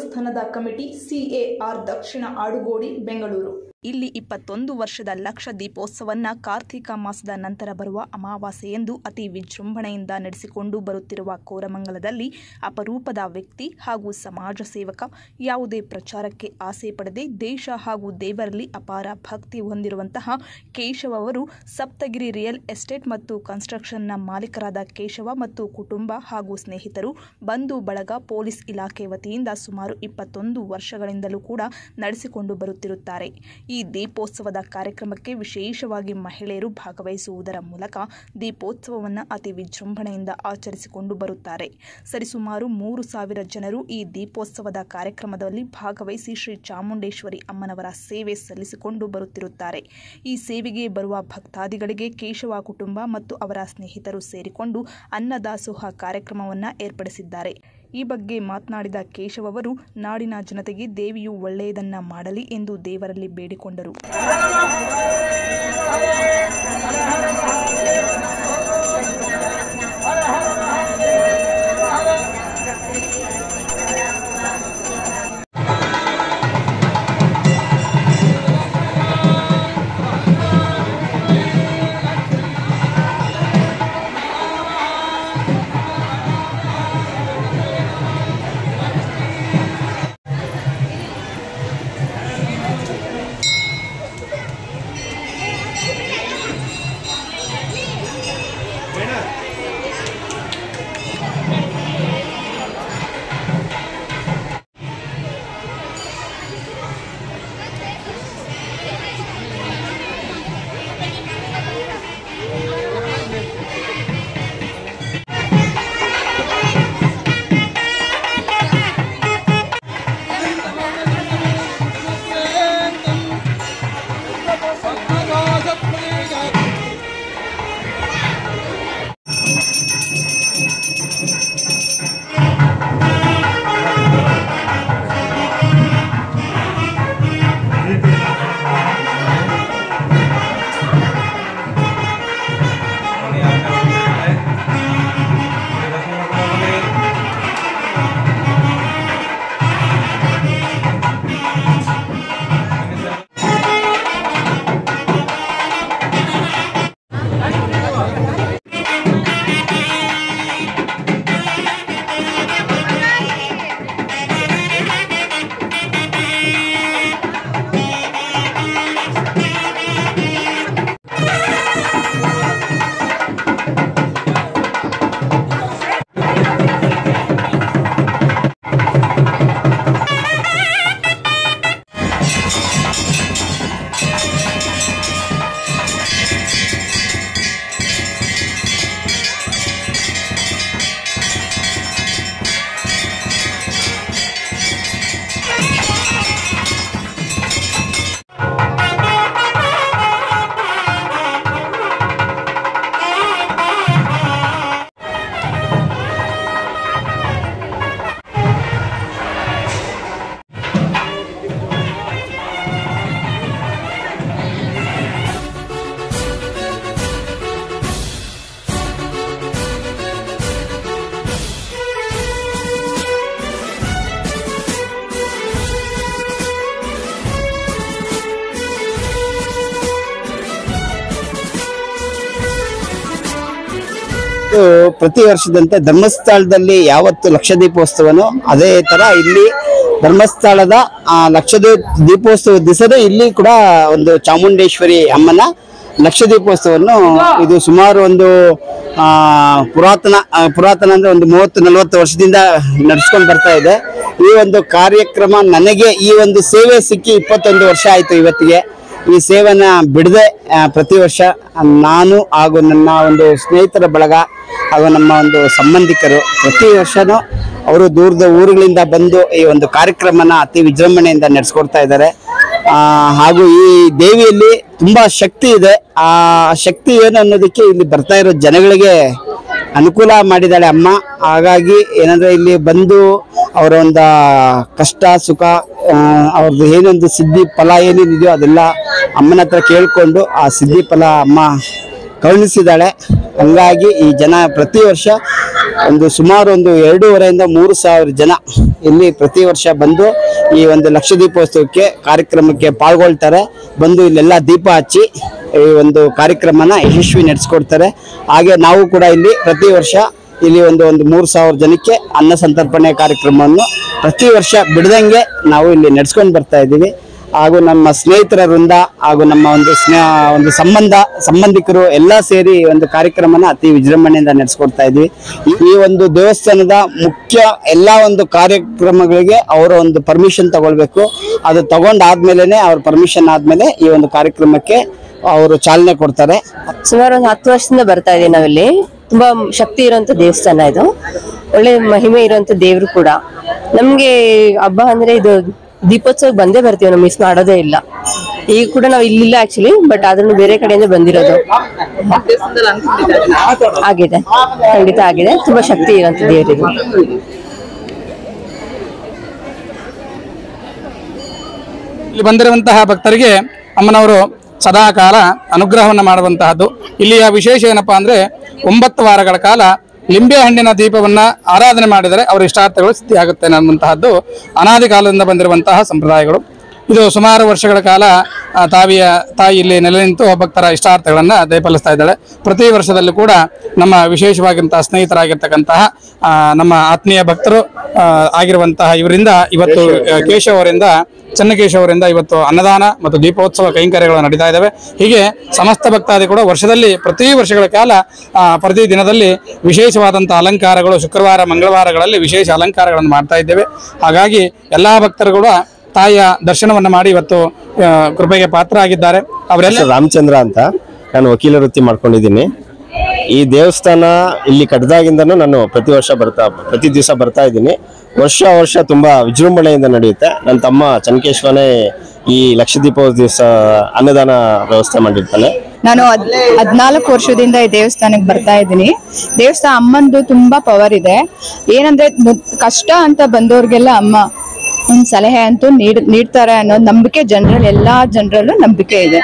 ದೇವಸ್ಥಾನದ committee CAR ದಕ್ಷಿಣ ಆಡುಗೋಡಿ ಬೆಂಗಳೂರು ಇಲ್ಲಿ 21 ವರ್ಷದ ಲಕ್ಷ ದೀಪೋತ್ಸವವನ್ನು ಕಾರ್ತಿಕ ಮಾಸದ ನಂತರ ಬರುವ ಅಮಾವಾಸ್ಯೆಯಂದು ಅತಿ ವಿಜೃಂಭಣೆಯಿಂದ ನಡೆಸಿಕೊಂಡು ಬರುತ್ತಿರುವ ಕೋರಮಂಗಲದಲ್ಲಿ ಅಪರೂಪದ ವ್ಯಕ್ತಿ ಹಾಗೂ ಸಮಾಜ ಸೇವಕ, ಯಾವುದೇ ಪ್ರಚಾರಕ್ಕೆ ಆಸೆ ಪಡದೆ ದೇಶ ಹಾಗೂ ದೇವರಲ್ಲಿ ಅಪಾರ ಭಕ್ತಿ ಹೊಂದಿರುವಂತಹ ಕೇಶವ ಅವರು ಸಪ್ತಗಿರಿ ರಿಯಲ್ ಎಸ್ಟೇಟ್ ಮತ್ತು ಕನ್ಸ್ಟ್ರಕ್ಷನ್ನ ಮಾಲೀಕರಾದ ಕೇಶವ ಮತ್ತು ಕುಟುಂಬ ಹಾಗೂ ಸ್ನೇಹಿತರು, ಬಂಧು ಬಳಗ, ಪೊಲೀಸ್ ಇಲಾಖೆ ವತಿಯಿಂದ ಸುಮಾರು 21 ವರ್ಷಗಳಿಂದಲೂ ಕೂಡ ನಡೆಸಿಕೊಂಡು ಬರುತ್ತಿರುತ್ತಾರೆ. ಈ ದೀಪೋತ್ಸವದ ಕಾರ್ಯಕ್ರಮಕ್ಕೆ ವಿಶೇಷವಾಗಿ ಮಹಿಳೆಯರು ಭಾಗವಹಿಸುವುದರ ಮೂಲಕ ದೀಪೋತ್ಸವವನ್ನು ಅತಿ ವಿಜೃಂಭಣೆಯಿಂದ ಆಚರಿಸಿಕೊಂಡು ಬರುತ್ತಾರೆ. ಸರಿಸುಮಾರು 3,000 ಜನರು ಈ ದೀಪೋತ್ಸವದ ಕಾರ್ಯಕ್ರಮದಲ್ಲಿ ಭಾಗವಹಿಸಿ ಶ್ರೀ ಚಾಮುಂಡೇಶ್ವರಿ ಅಮ್ಮನವರ ಸೇವೆ ಸಲ್ಲಿಸಿಕೊಂಡು ಬರುತ್ತಿರುತ್ತಾರೆ. ಈ ಸೇವೆಗೆ ಬರುವ ಭಕ್ತಾದಿಗಳಿಗೆ ಕೇಶವ ಕುಟುಂಬ ಮತ್ತು ಅವರ ಸ್ನೇಹಿತರು ಸೇರಿಕೊಂಡು ಅನ್ನದಾಸೋಹ ಕಾರ್ಯಕ್ರಮವನ್ನು ಏರ್ಪಡಿಸಿದ್ದಾರೆ. ಈ ಬಗ್ಗೆ ಮಾತನಾಡಿದ ಕೇಶವ ಅವರು, ನಾಡಿನ ಜನತೆಗೆ ದೇವಿಯು ಒಳ್ಳೆಯದನ್ನ ಮಾಡಲಿ ಎಂದು ದೇವರಲ್ಲಿ ಬೇಡಿಕೊಂಡರು. ಪ್ರತಿ ವರ್ಷದಂತೆ ಧರ್ಮಸ್ಥಳದಲ್ಲಿ ಯಾವತ್ತು ಲಕ್ಷ ದೀಪೋತ್ಸವನೋ ಅದೇ ತರ ಇಲ್ಲಿ ಧರ್ಮಸ್ಥಳದ ಲಕ್ಷ ದೀಪೋತ್ಸವ ದಿವಸನೇ ಇಲ್ಲಿ ಕೂಡ ಒಂದು ಚಾಮುಂಡೇಶ್ವರಿ ಅಮ್ಮನ ಲಕ್ಷ ದೀಪೋತ್ಸವವನ್ನು ಇದು ಸುಮಾರು ಒಂದು ಪುರಾತನ ಅಂದ್ರೆ ಒಂದು 30-40 ವರ್ಷದಿಂದ ನಡೆಸ್ಕೊಂಡು ಬರ್ತಾ ಇದೆ. ಈ ಒಂದು ಕಾರ್ಯಕ್ರಮ ನನಗೆ ಈ ಒಂದು ಸೇವೆ ಸಿಕ್ಕಿ 21 ವರ್ಷ ಆಯ್ತು. ಇವತ್ತಿಗೆ ಈ ಸೇವೆನ ಬಿಡದೆ ಪ್ರತಿ ವರ್ಷ ನಾನು ಹಾಗೂ ನನ್ನ ಒಂದು ಸ್ನೇಹಿತರ ಬಳಗ ಹಾಗೂ ನಮ್ಮ ಒಂದು ಸಂಬಂಧಿಕರು ಪ್ರತಿ ವರ್ಷನೂ ಅವರು ದೂರದ ಊರುಗಳಿಂದ ಬಂದು ಈ ಒಂದು ಕಾರ್ಯಕ್ರಮನ ಅತಿ ವಿಜೃಂಭಣೆಯಿಂದ ನಡೆಸ್ಕೊಡ್ತಾ ಇದ್ದಾರೆ. ಹಾಗೂ ಈ ದೇವಿಯಲ್ಲಿ ತುಂಬಾ ಶಕ್ತಿ ಇದೆ. ಆ ಶಕ್ತಿ ಏನು ಅನ್ನೋದಕ್ಕೆ ಇಲ್ಲಿ ಬರ್ತಾ ಇರೋ ಜನಗಳಿಗೆ ಅನುಕೂಲ ಮಾಡಿದಾಳೆ ಅಮ್ಮ. ಹಾಗಾಗಿ ಏನಂದ್ರೆ ಇಲ್ಲಿ ಬಂದು ಅವರ ಒಂದು ಕಷ್ಟ ಸುಖ ಅವ್ರದ್ದು ಏನೊಂದು ಸಿದ್ಧಿ ಫಲ ಏನೇನಿದೆಯೋ ಅದೆಲ್ಲ ಅಮ್ಮನ ಹತ್ರ ಕೇಳ್ಕೊಂಡು ಆ ಸಿದ್ಧಿ ಫಲ ಅಮ್ಮ ಕರುಣಿಸಿದಾಳೆ. ಹಂಗಾಗಿ ಈ ಜನ ಪ್ರತಿ ವರ್ಷ ಒಂದು ಸುಮಾರು ಒಂದು 2,500-3,000 ಜನ ಇಲ್ಲಿ ಪ್ರತಿ ವರ್ಷ ಬಂದು ಈ ಒಂದು ಲಕ್ಷ ದೀಪೋತ್ಸವಕ್ಕೆ ಕಾರ್ಯಕ್ರಮಕ್ಕೆ ಪಾಲ್ಗೊಳ್ತಾರೆ. ಬಂದು ಇಲ್ಲೆಲ್ಲ ದೀಪ ಹಚ್ಚಿ ಈ ಒಂದು ಕಾರ್ಯಕ್ರಮನ ಯಶಸ್ವಿ ನಡೆಸ್ಕೊಡ್ತಾರೆ. ಹಾಗೆ ನಾವು ಕೂಡ ಇಲ್ಲಿ ಪ್ರತಿ ವರ್ಷ ಇಲ್ಲಿ ಒಂದು 3,000 ಜನಕ್ಕೆ ಅನ್ನ ಸಂತರ್ಪಣೆ ಕಾರ್ಯಕ್ರಮವನ್ನು ಪ್ರತಿ ವರ್ಷ ಬಿಡದಂಗೆ ನಾವು ಇಲ್ಲಿ ನಡೆಸ್ಕೊಂಡು ಬರ್ತಾ ಇದ್ದೀವಿ. ಹಾಗೂ ನಮ್ಮ ಸ್ನೇಹಿತರ ವೃಂದ ಹಾಗೂ ನಮ್ಮ ಒಂದು ಸಂಬಂಧಿಕರು ಎಲ್ಲ ಸೇರಿ ಒಂದು ಕಾರ್ಯಕ್ರಮನ ಅತಿ ವಿಜೃಂಭಣೆಯಿಂದ ನಡೆಸ್ಕೊಡ್ತಾ ಇದ್ವಿ. ಈ ಒಂದು ದೇವಸ್ಥಾನದ ಮುಖ್ಯ ಎಲ್ಲ ಒಂದು ಕಾರ್ಯಕ್ರಮಗಳಿಗೆ ಅವರ ಒಂದು ಪರ್ಮಿಷನ್ ತಗೊಳ್ಬೇಕು. ಅದು ತಗೊಂಡಾದ್ಮೇಲೆ ಅವ್ರ ಪರ್ಮಿಷನ್ ಆದ್ಮೇಲೆ ಈ ಒಂದು ಕಾರ್ಯಕ್ರಮಕ್ಕೆ ಅವರು ಚಾಲನೆ ಕೊಡ್ತಾರೆ. ಸುಮಾರು ಒಂದು 10 ವರ್ಷದಿಂದ ಬರ್ತಾ ಇದೀವಿ ನಾವಿಲ್ಲಿ. ತುಂಬಾ ಶಕ್ತಿ ಇರುವಂತ ದೇವಸ್ಥಾನ ಇದು, ಒಳ್ಳೆ ಮಹಿಮೆ ಇರುವಂತ ದೇವ್ರು ಕೂಡ. ನಮ್ಗೆ ಹಬ್ಬ ಅಂದ್ರೆ ಇದು ದೀಪೋತ್ಸವ ಬಂದೇ ಬರ್ತೀವಿ, ನಾವು ಮಿಸ್ ಮಾಡೋದೇ ಇಲ್ಲ. ಈಗ ಕೂಡ ನಾವು ಇಲ್ಲಿಲ್ಲ ಆಕ್ಚುಲಿ, ಬಟ್ ಆದ್ರೂ ಬೇರೆ ಕಡೆಯಿಂದ ಬಂದಿರೋದು. ಆಗಿದೆ, ಖಂಡಿತ ಆಗಿದೆ. ತುಂಬಾ ಶಕ್ತಿ ಇರುವಂತ ದೇವ್ರಿದು. ಇಲ್ಲಿ ಬಂದಿರುವಂತಹ ಭಕ್ತರಿಗೆ ಅಮ್ಮನವರು ಸದಾ ಕಾಲ ಅನುಗ್ರಹವನ್ನ ಮಾಡುವಂತಹದ್ದು. ಇಲ್ಲಿಯ ವಿಶೇಷ ಏನಪ್ಪಾ ಅಂದ್ರೆ 9 ವಾರಗಳ ಕಾಲ ಲಿಂಬೆ ಹಣ್ಣಿನ ದೀಪವನ್ನ ಆರಾಧನೆ ಮಾಡಿದರೆ ಅವರ ಇಷ್ಟಾರ್ಥಗಳು ಸಿದ್ಧಿಯಾಗುತ್ತೆ ಅನ್ನುವಂತಹದ್ದು ಅನಾದಿ ಕಾಲದಿಂದ ಬಂದಿರುವಂತಹ ಸಂಪ್ರದಾಯಗಳು. ಇದು ಸುಮಾರು ವರ್ಷಗಳ ಕಾಲ ತಾಯಿ ಇಲ್ಲಿ ನೆಲೆ ನಿಂತು ಭಕ್ತರ ಇಷ್ಟಾರ್ಥಗಳನ್ನ ದಯಪಾಲಿಸ್ತಾ ಇದ್ದಾಳೆ. ಪ್ರತಿ ವರ್ಷದಲ್ಲೂ ಕೂಡ ನಮ್ಮ ವಿಶೇಷವಾಗಿರುವಂತಹ ಸ್ನೇಹಿತರಾಗಿರ್ತಕ್ಕಂತಹ ನಮ್ಮ ಆತ್ಮೀಯ ಭಕ್ತರು ಆಗಿರುವಂತಹ ಇವರಿಂದ ಇವತ್ತು ಚನ್ನಕೇಶವ ಅವರಿಂದ ಇವತ್ತು ಅನ್ನದಾನ ಮತ್ತು ದೀಪೋತ್ಸವ ಕೈಂಕರ್ಯಗಳು ನಡೀತಾ ಇದ್ದಾವೆ. ಹೀಗೆ ಸಮಸ್ತ ಭಕ್ತಾದಿ ಕೂಡ ವರ್ಷದಲ್ಲಿ ಪ್ರತಿ ವರ್ಷಗಳ ಕಾಲ ಪ್ರತಿ ದಿನದಲ್ಲಿ ವಿಶೇಷವಾದಂತಹ ಅಲಂಕಾರಗಳು, ಶುಕ್ರವಾರ ಮಂಗಳವಾರಗಳಲ್ಲಿ ವಿಶೇಷ ಅಲಂಕಾರಗಳನ್ನು ಮಾಡ್ತಾ ಇದ್ದೇವೆ. ಹಾಗಾಗಿ ಎಲ್ಲಾ ಭಕ್ತರು ಕೂಡ ತಾಯಿಯ ದರ್ಶನವನ್ನ ಮಾಡಿ ಇವತ್ತು ಕೃಪೆಗೆ ಪಾತ್ರ ಆಗಿದ್ದಾರೆ. ಅವರೆಲ್ಲ ರಾಮಚಂದ್ರ ಅಂತ, ನಾನು ವಕೀಲ ವೃತ್ತಿ ಮಾಡ್ಕೊಂಡಿದ್ದೀನಿ. ಈ ದೇವಸ್ಥಾನ ಇಲ್ಲಿ ಕಟ್ಟದಾಗಿಂದನೂ ನಾನು ಪ್ರತಿ ದಿವಸ ಬರ್ತಾ ಇದ್ದೀನಿ. ವರ್ಷ ತುಂಬಾ ವಿಜೃಂಭಣೆಯಿಂದ ನಡೆಯುತ್ತೆ. ನನ್ನ ತಮ್ಮ ಚನ್ನಕೇಶ್ವರನೇ ಈ ಲಕ್ಷ ದೀಪೋತ್ಸವ ದಿವಸ ಅನ್ನದಾನ ವ್ಯವಸ್ಥೆ ಮಾಡಿರ್ತಾನೆ. ನಾನು 14 ವರ್ಷದಿಂದ ಈ ದೇವಸ್ಥಾನಕ್ಕೆ ಬರ್ತಾ ಇದ್ದೀನಿ. ದೇವಸ್ಥಾನ ಅಮ್ಮಂದು ತುಂಬಾ ಪವರ್ ಇದೆ. ಏನಂದ್ರೆ ಕಷ್ಟ ಅಂತ ಬಂದವ್ರಿಗೆಲ್ಲ ಅಮ್ಮ ಒಂದ್ ಸಲಹೆ ಅಂತೂ ನೀಡ್ತಾರೆ ಅನ್ನೋ ನಂಬಿಕೆ ಎಲ್ಲಾ ಜನರಲ್ಲೂ ನಂಬಿಕೆ ಇದೆ.